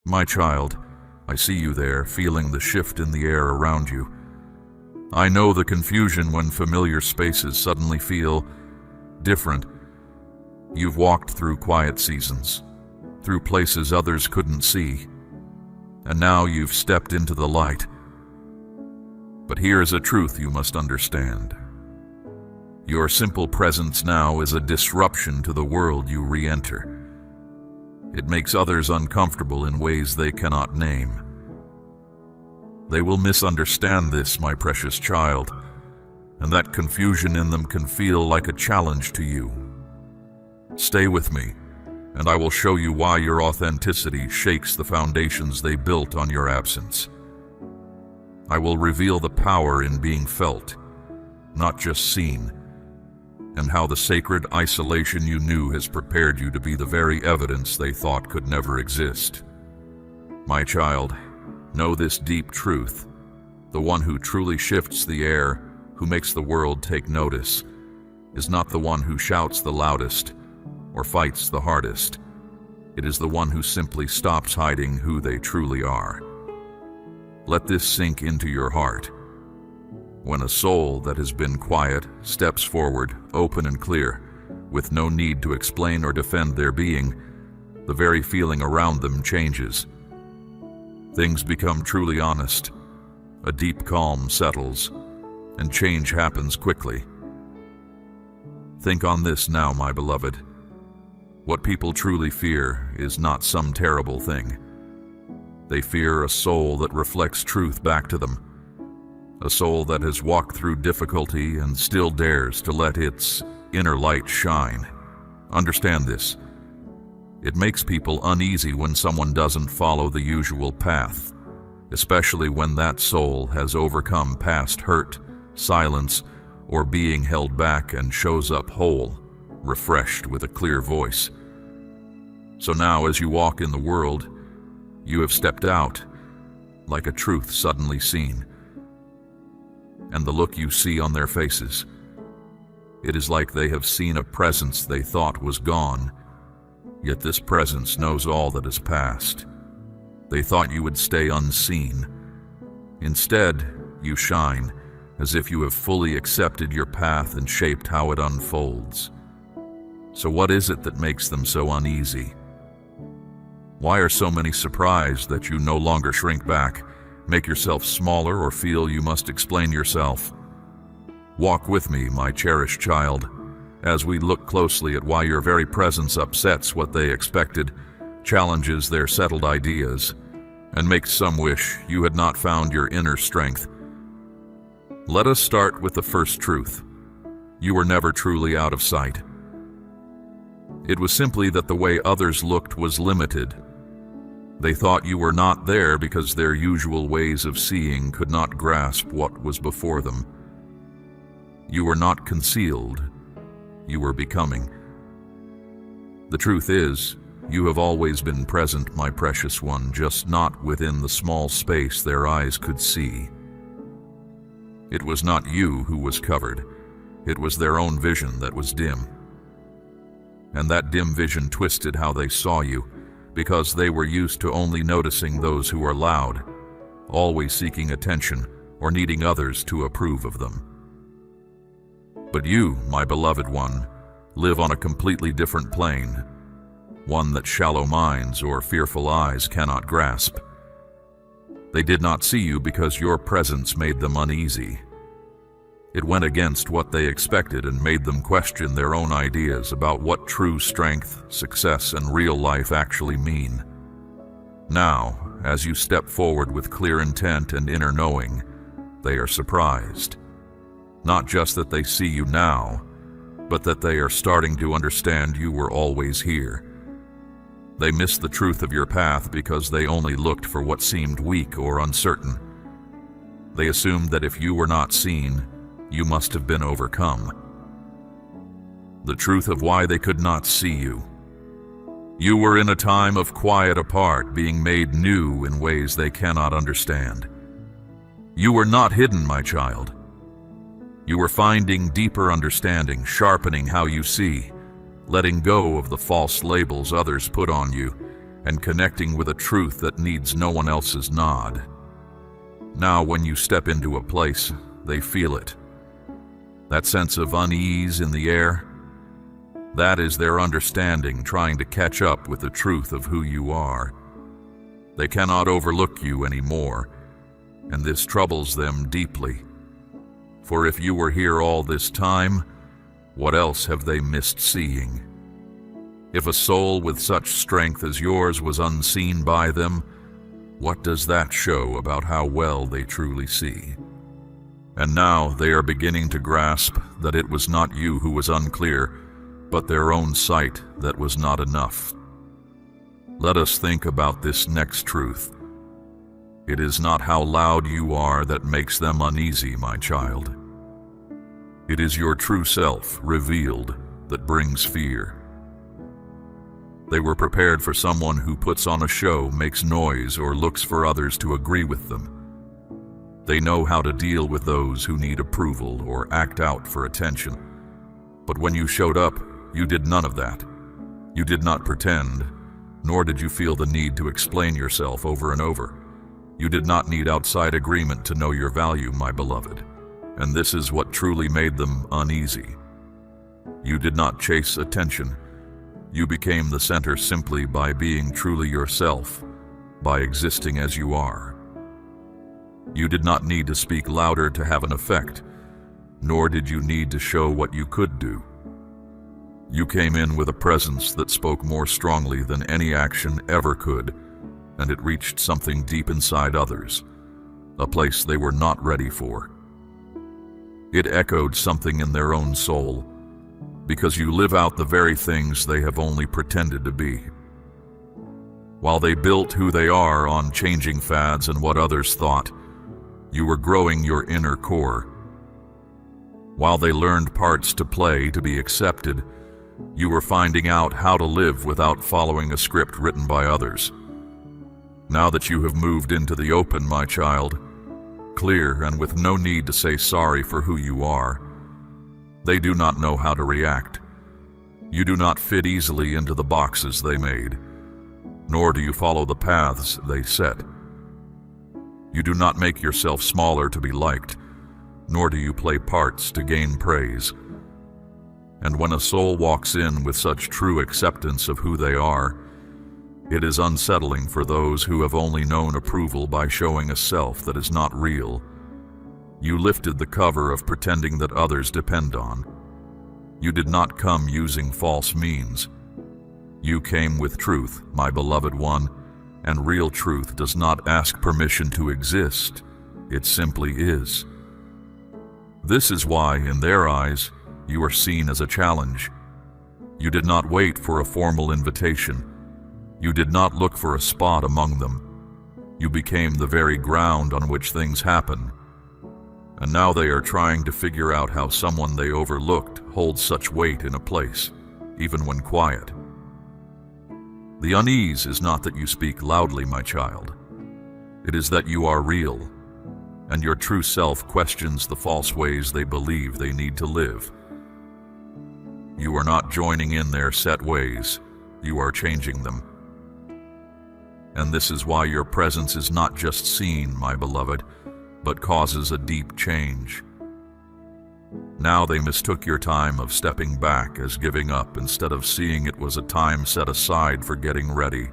My child, I see you there, feeling the shift in the air around you. I know the confusion when familiar spaces suddenly feel different. You've walked through quiet seasons, through places others couldn't see, and now you've stepped into the light. But here is a truth you must understand. Your simple presence now is a disruption to the world you re-enter. It makes others uncomfortable in ways they cannot name. They will misunderstand this, my precious child, and that confusion in them can feel like a challenge to you. Stay with me, and I will show you why your authenticity shakes the foundations they built on your absence. I will reveal the power in being felt, not just seen, and how the sacred isolation you knew has prepared you to be the very evidence they thought could never exist. My child, know this deep truth. The one who truly shifts the air, who makes the world take notice, is not the one who shouts the loudest or fights the hardest. It is the one who simply stops hiding who they truly are. Let this sink into your heart. When a soul that has been quiet steps forward, open and clear, with no need to explain or defend their being, the very feeling around them changes. Things become truly honest. A deep calm settles, and change happens quickly. Think on this now, my beloved. What people truly fear is not some terrible thing. They fear a soul that reflects truth back to them. A soul that has walked through difficulty and still dares to let its inner light shine. Understand this. It makes people uneasy when someone doesn't follow the usual path, especially when that soul has overcome past hurt, silence, or being held back and shows up whole, refreshed with a clear voice. So now, as you walk in the world, you have stepped out, like a truth suddenly seen. And the look you see on their faces, it is like they have seen a presence they thought was gone, yet this presence knows all that is past. They thought you would stay unseen. Instead, you shine, as if you have fully accepted your path and shaped how it unfolds. So what is it that makes them so uneasy? Why are so many surprised that you no longer shrink back, make yourself smaller, or feel you must explain yourself? Walk with me, my cherished child, as we look closely at why your very presence upsets what they expected, challenges their settled ideas, and makes some wish you had not found your inner strength. Let us start with the first truth. You were never truly out of sight. It was simply that the way others looked was limited. They thought you were not there because their usual ways of seeing could not grasp what was before them. You were not concealed. You were becoming. The truth is, you have always been present, my precious one, just not within the small space their eyes could see. It was not you who was covered. It was their own vision that was dim. And that dim vision twisted how they saw you, because they were used to only noticing those who are loud, always seeking attention or needing others to approve of them. But you, my beloved one, live on a completely different plane, one that shallow minds or fearful eyes cannot grasp. They did not see you because your presence made them uneasy. It went against what they expected and made them question their own ideas about what true strength, success, and real life actually mean. Now, as you step forward with clear intent and inner knowing, they are surprised. Not just that they see you now, but that they are starting to understand you were always here. They missed the truth of your path because they only looked for what seemed weak or uncertain. They assumed that if you were not seen, you must have been overcome. The truth of why they could not see you. You were in a time of quiet apart, being made new in ways they cannot understand. You were not hidden, my child. You were finding deeper understanding, sharpening how you see, letting go of the false labels others put on you, and connecting with a truth that needs no one else's nod. Now, when you step into a place, they feel it. That sense of unease in the air, that is their understanding trying to catch up with the truth of who you are. They cannot overlook you anymore, and this troubles them deeply. For if you were here all this time, what else have they missed seeing? If a soul with such strength as yours was unseen by them, what does that show about how well they truly see? And now they are beginning to grasp that it was not you who was unclear, but their own sight that was not enough. Let us think about this next truth. It is not how loud you are that makes them uneasy, my child. It is your true self revealed that brings fear. They were prepared for someone who puts on a show, makes noise, or looks for others to agree with them. They know how to deal with those who need approval or act out for attention. But when you showed up, you did none of that. You did not pretend, nor did you feel the need to explain yourself over and over. You did not need outside agreement to know your value, my beloved. And this is what truly made them uneasy. You did not chase attention. You became the center simply by being truly yourself, by existing as you are. You did not need to speak louder to have an effect, nor did you need to show what you could do. You came in with a presence that spoke more strongly than any action ever could, and it reached something deep inside others, a place they were not ready for. It echoed something in their own soul, because you live out the very things they have only pretended to be. While they built who they are on changing fads and what others thought, you were growing your inner core. While they learned parts to play to be accepted, you were finding out how to live without following a script written by others. Now that you have moved into the open, my child, clear and with no need to say sorry for who you are, they do not know how to react. You do not fit easily into the boxes they made, nor do you follow the paths they set. You do not make yourself smaller to be liked, nor do you play parts to gain praise. And when a soul walks in with such true acceptance of who they are, it is unsettling for those who have only known approval by showing a self that is not real. You lifted the cover of pretending that others depend on. You did not come using false means. You came with truth, my beloved one, and real truth does not ask permission to exist. It simply is. This is why, in their eyes, you are seen as a challenge. You did not wait for a formal invitation. You did not look for a spot among them. You became the very ground on which things happen. And now they are trying to figure out how someone they overlooked holds such weight in a place, even when quiet. The unease is not that you speak loudly, my child. It is that you are real, and your true self questions the false ways they believe they need to live. You are not joining in their set ways, you are changing them. And this is why your presence is not just seen, my beloved, but causes a deep change. Now they mistook your time of stepping back as giving up instead of seeing it was a time set aside for getting ready.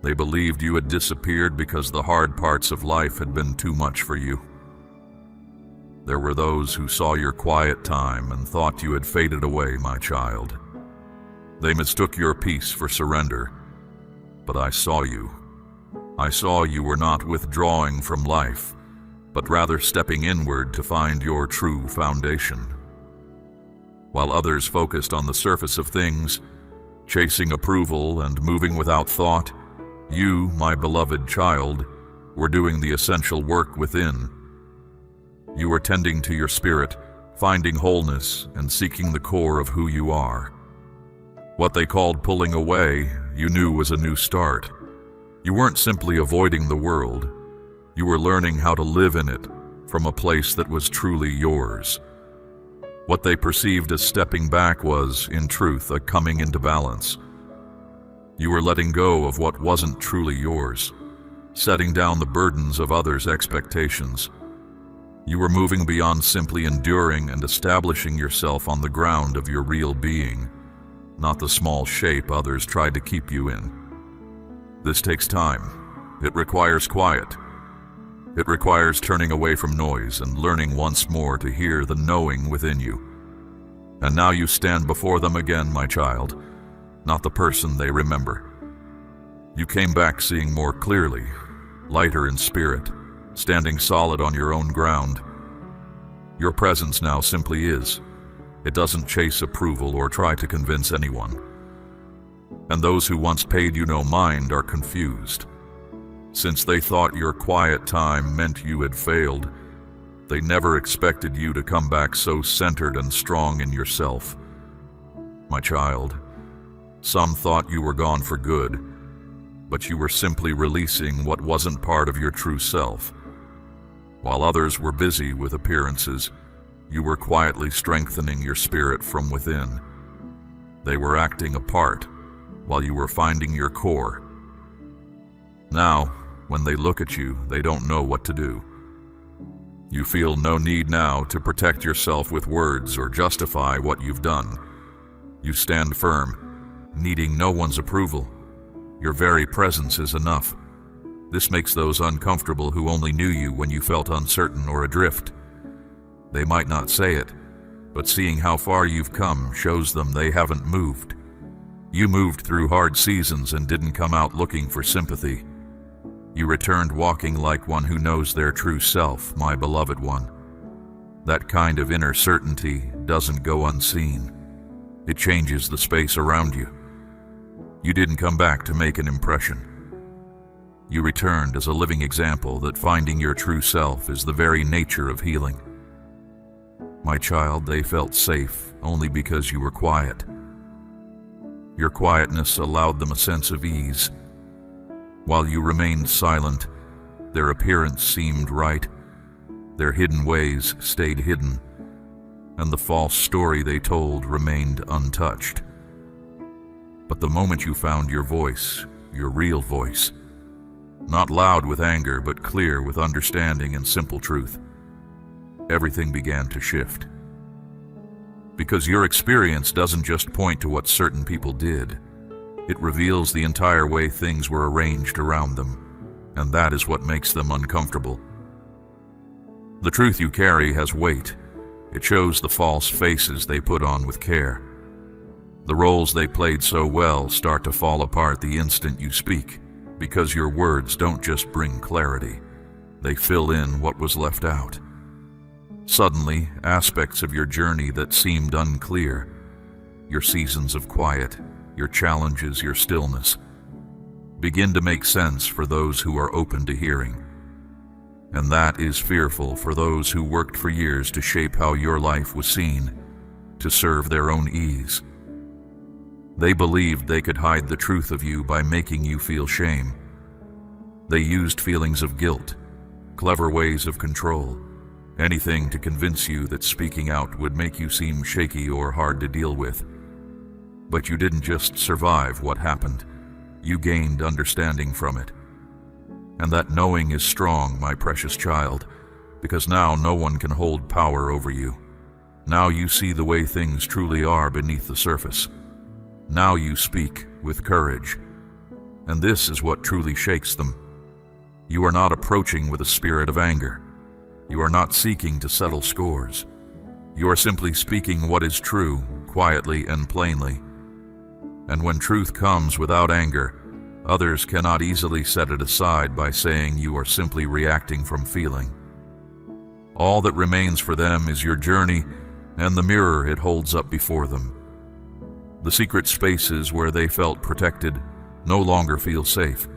They believed you had disappeared because the hard parts of life had been too much for you. There were those who saw your quiet time and thought you had faded away, my child. They mistook your peace for surrender, but I saw you. I saw you were not withdrawing from life, but rather stepping inward to find your true foundation. While others focused on the surface of things, chasing approval and moving without thought, you, my beloved child, were doing the essential work within. You were tending to your spirit, finding wholeness, and seeking the core of who you are. What they called pulling away, you knew was a new start. You weren't simply avoiding the world. You were learning how to live in it from a place that was truly yours. What they perceived as stepping back was, in truth, a coming into balance. You were letting go of what wasn't truly yours, setting down the burdens of others' expectations. You were moving beyond simply enduring and establishing yourself on the ground of your real being, not the small shape others tried to keep you in. This takes time. It requires quiet. It requires turning away from noise and learning once more to hear the knowing within you. And now you stand before them again, my child, not the person they remember. You came back seeing more clearly, lighter in spirit, standing solid on your own ground. Your presence now simply is. It doesn't chase approval or try to convince anyone. And those who once paid you no mind are confused. Since they thought your quiet time meant you had failed, they never expected you to come back so centered and strong in yourself. My child, some thought you were gone for good, but you were simply releasing what wasn't part of your true self. While others were busy with appearances, you were quietly strengthening your spirit from within. They were acting a part, while you were finding your core. Now, when they look at you, they don't know what to do. You feel no need now to protect yourself with words or justify what you've done. You stand firm, needing no one's approval. Your very presence is enough. This makes those uncomfortable who only knew you when you felt uncertain or adrift. They might not say it, but seeing how far you've come shows them they haven't moved. You moved through hard seasons and didn't come out looking for sympathy. You returned walking like one who knows their true self, my beloved one. That kind of inner certainty doesn't go unseen. It changes the space around you. You didn't come back to make an impression. You returned as a living example that finding your true self is the very nature of healing. My child, they felt safe only because you were quiet. Your quietness allowed them a sense of ease. While you remained silent, their appearance seemed right, their hidden ways stayed hidden, and the false story they told remained untouched. But the moment you found your voice, your real voice, not loud with anger, but clear with understanding and simple truth, everything began to shift. Because your experience doesn't just point to what certain people did. It reveals the entire way things were arranged around them, and that is what makes them uncomfortable. The truth you carry has weight. It shows the false faces they put on with care. The roles they played so well start to fall apart the instant you speak, because your words don't just bring clarity, they fill in what was left out. Suddenly, aspects of your journey that seemed unclear, your seasons of quiet, your challenges, your stillness, begin to make sense for those who are open to hearing. And that is fearful for those who worked for years to shape how your life was seen, to serve their own ease. They believed they could hide the truth of you by making you feel shame. They used feelings of guilt, clever ways of control, anything to convince you that speaking out would make you seem shaky or hard to deal with. But you didn't just survive what happened, you gained understanding from it. And that knowing is strong, my precious child, because now no one can hold power over you. Now you see the way things truly are beneath the surface. Now you speak with courage. And this is what truly shakes them. You are not approaching with a spirit of anger. You are not seeking to settle scores. You are simply speaking what is true, quietly and plainly. And when truth comes without anger, others cannot easily set it aside by saying you are simply reacting from feeling. All that remains for them is your journey and the mirror it holds up before them. The secret spaces where they felt protected no longer feel safe,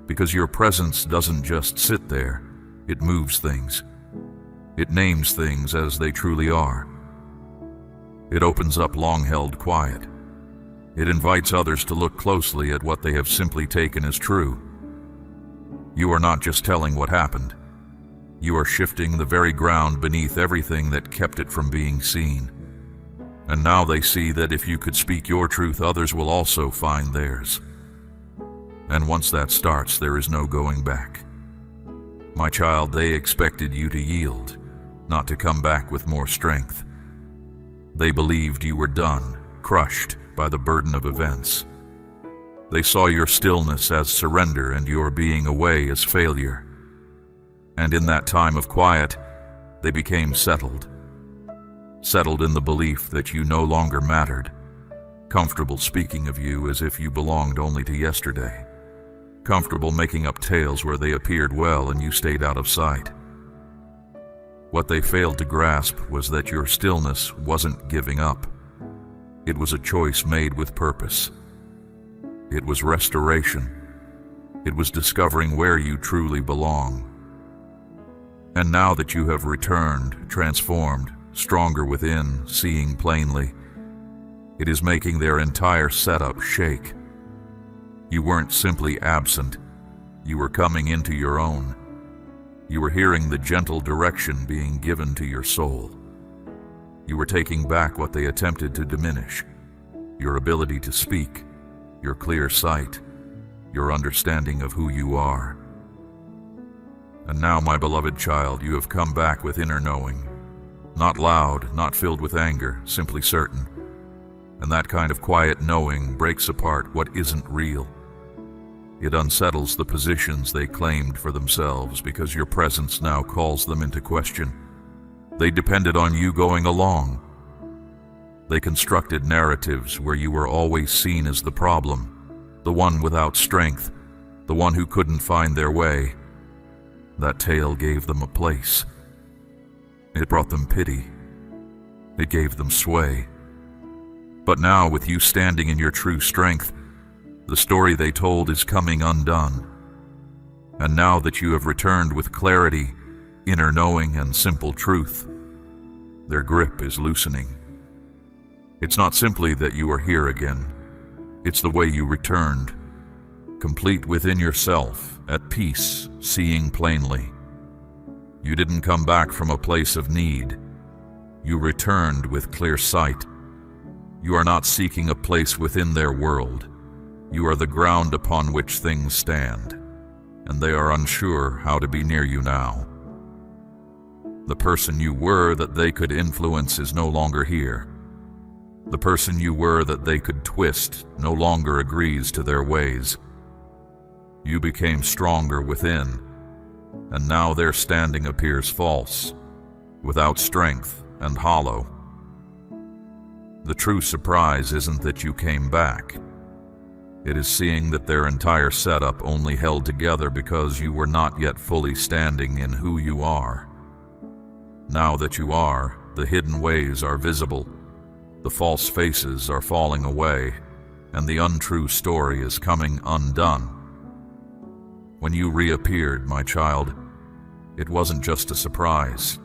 because your presence doesn't just sit there, it moves things. It names things as they truly are. It opens up long-held quiet. It invites others to look closely at what they have simply taken as true. You are not just telling what happened. You are shifting the very ground beneath everything that kept it from being seen. And now they see that if you could speak your truth, others will also find theirs. And once that starts, there is no going back. My child, they expected you to yield, not to come back with more strength. They believed you were done, crushed by the burden of events. They saw your stillness as surrender and your being away as failure. And in that time of quiet, they became settled. Settled in the belief that you no longer mattered. Comfortable speaking of you as if you belonged only to yesterday. Comfortable making up tales where they appeared well and you stayed out of sight. What they failed to grasp was that your stillness wasn't giving up. It was a choice made with purpose. It was restoration. It was discovering where you truly belong. And now that you have returned, transformed, stronger within, seeing plainly, it is making their entire setup shake. You weren't simply absent. You were coming into your own. You were hearing the gentle direction being given to your soul. You were taking back what they attempted to diminish. Your ability to speak, your clear sight, your understanding of who you are. And now, my beloved child, you have come back with inner knowing. Not loud, not filled with anger, simply certain. And that kind of quiet knowing breaks apart what isn't real. It unsettles the positions they claimed for themselves because your presence now calls them into question. They depended on you going along. They constructed narratives where you were always seen as the problem, the one without strength, the one who couldn't find their way. That tale gave them a place. It brought them pity. It gave them sway. But now, with you standing in your true strength, the story they told is coming undone. And now that you have returned with clarity, inner knowing, and simple truth, their grip is loosening. It's not simply that you are here again. It's the way you returned, complete within yourself, at peace, seeing plainly. You didn't come back from a place of need. You returned with clear sight. You are not seeking a place within their world. You are the ground upon which things stand, and they are unsure how to be near you now. The person you were that they could influence is no longer here. The person you were that they could twist no longer agrees to their ways. You became stronger within, and now their standing appears false, without strength and hollow. The true surprise isn't that you came back. It is seeing that their entire setup only held together because you were not yet fully standing in who you are. Now that you are, the hidden ways are visible, the false faces are falling away, and the untrue story is coming undone. When you reappeared, my child, it wasn't just a surprise.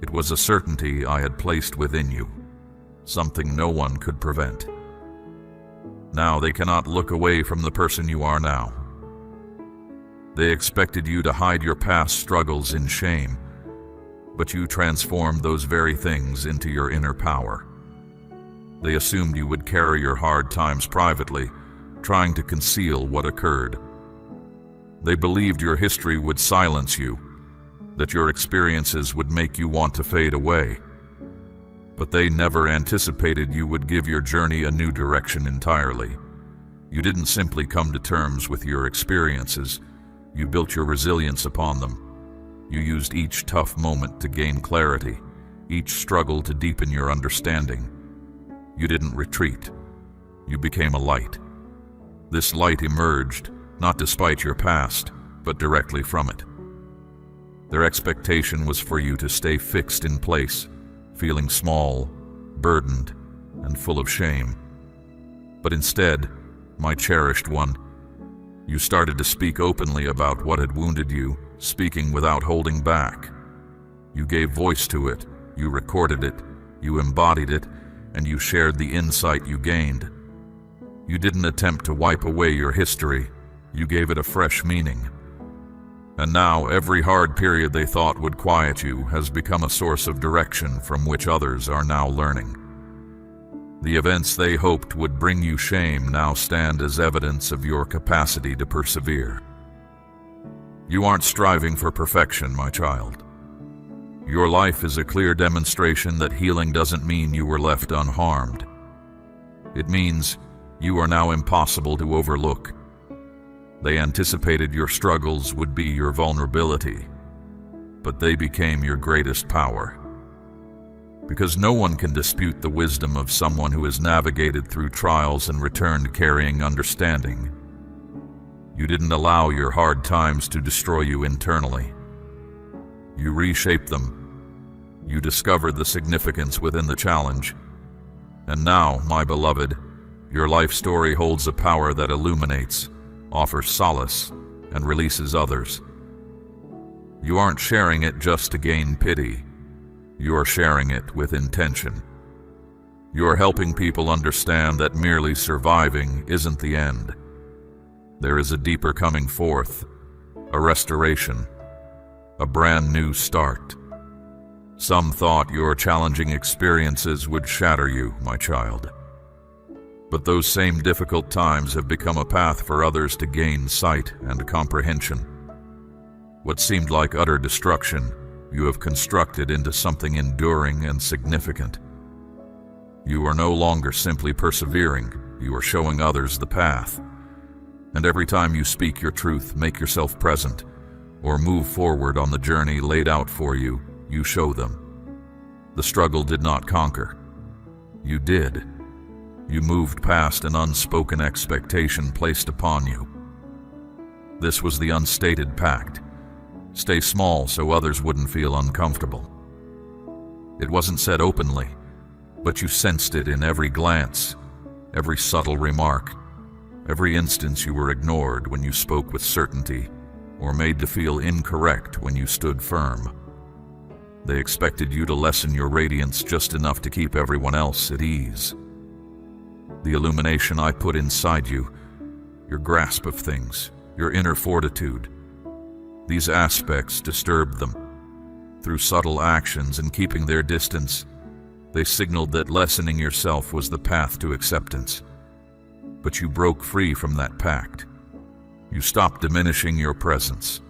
It was a certainty I had placed within you, something no one could prevent. Now they cannot look away from the person you are now. They expected you to hide your past struggles in shame, but you transformed those very things into your inner power. They assumed you would carry your hard times privately, trying to conceal what occurred. They believed your history would silence you, that your experiences would make you want to fade away. But they never anticipated you would give your journey a new direction entirely. You didn't simply come to terms with your experiences. You built your resilience upon them. You used each tough moment to gain clarity, each struggle to deepen your understanding. You didn't retreat. You became a light. This light emerged, not despite your past, but directly from it. Their expectation was for you to stay fixed in place, feeling small, burdened, and full of shame. But instead, my cherished one, you started to speak openly about what had wounded you, speaking without holding back. You gave voice to it, you recorded it, you embodied it, and you shared the insight you gained. You didn't attempt to wipe away your history, you gave it a fresh meaning. And now every hard period they thought would quiet you has become a source of direction from which others are now learning. The events they hoped would bring you shame now stand as evidence of your capacity to persevere. You aren't striving for perfection, my child. Your life is a clear demonstration that healing doesn't mean you were left unharmed. It means you are now impossible to overlook. They anticipated your struggles would be your vulnerability, but they became your greatest power. Because no one can dispute the wisdom of someone who has navigated through trials and returned carrying understanding. You didn't allow your hard times to destroy you internally. You reshaped them. You discovered the significance within the challenge. And now, my beloved, your life story holds a power that illuminates, offers solace, and releases others. You aren't sharing it just to gain pity. You are sharing it with intention. You are helping people understand that merely surviving isn't the end. There is a deeper coming forth, a restoration, a brand new start. Some thought your challenging experiences would shatter you, my child. But those same difficult times have become a path for others to gain sight and comprehension. What seemed like utter destruction, you have constructed into something enduring and significant. You are no longer simply persevering, you are showing others the path. And every time you speak your truth, make yourself present, or move forward on the journey laid out for you, you show them. The struggle did not conquer. You did. You moved past an unspoken expectation placed upon you. This was the unstated pact. Stay small so others wouldn't feel uncomfortable. It wasn't said openly, but you sensed it in every glance, every subtle remark, every instance you were ignored when you spoke with certainty, or made to feel incorrect when you stood firm. They expected you to lessen your radiance just enough to keep everyone else at ease. The illumination I put inside you, your grasp of things, your inner fortitude, these aspects disturbed them. Through subtle actions and keeping their distance, they signaled that lessening yourself was the path to acceptance. But you broke free from that pact. You stopped diminishing your presence.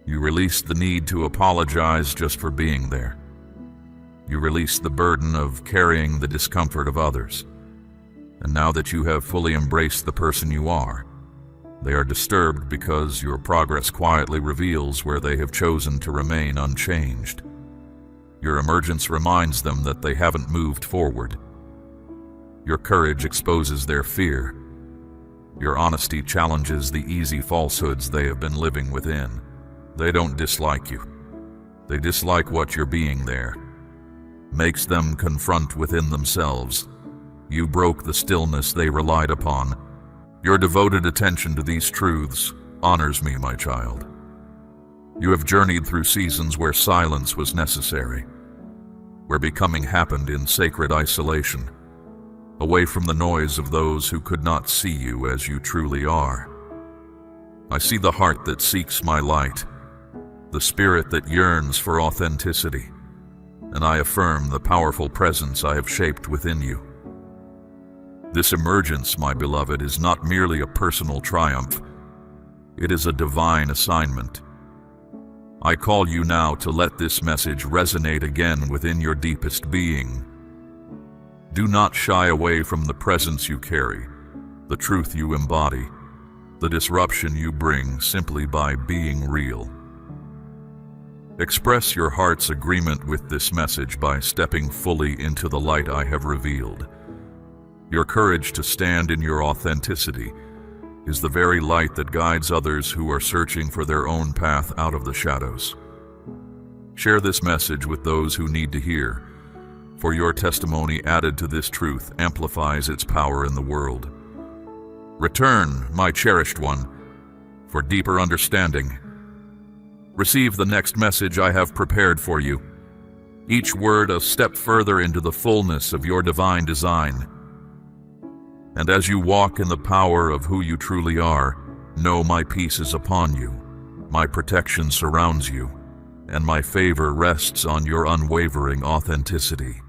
You released the need to apologize just for being there. You released the burden of carrying the discomfort of others. And now that you have fully embraced the person you are, they are disturbed because your progress quietly reveals where they have chosen to remain unchanged. Your emergence reminds them that they haven't moved forward. Your courage exposes their fear. Your honesty challenges the easy falsehoods they have been living within. They don't dislike you. They dislike what your being there makes them confront within themselves. You broke the stillness they relied upon. Your devoted attention to these truths honors me, my child. You have journeyed through seasons where silence was necessary, where becoming happened in sacred isolation, away from the noise of those who could not see you as you truly are. I see the heart that seeks my light, the spirit that yearns for authenticity, and I affirm the powerful presence I have shaped within you. This emergence, my beloved, is not merely a personal triumph. It is a divine assignment. I call you now to let this message resonate again within your deepest being. Do not shy away from the presence you carry, the truth you embody, the disruption you bring simply by being real. Express your heart's agreement with this message by stepping fully into the light I have revealed. Your courage to stand in your authenticity is the very light that guides others who are searching for their own path out of the shadows. Share this message with those who need to hear, for your testimony added to this truth amplifies its power in the world. Return, my cherished one, for deeper understanding. Receive the next message I have prepared for you, each word a step further into the fullness of your divine design. And as you walk in the power of who you truly are, know my peace is upon you, my protection surrounds you, and my favor rests on your unwavering authenticity.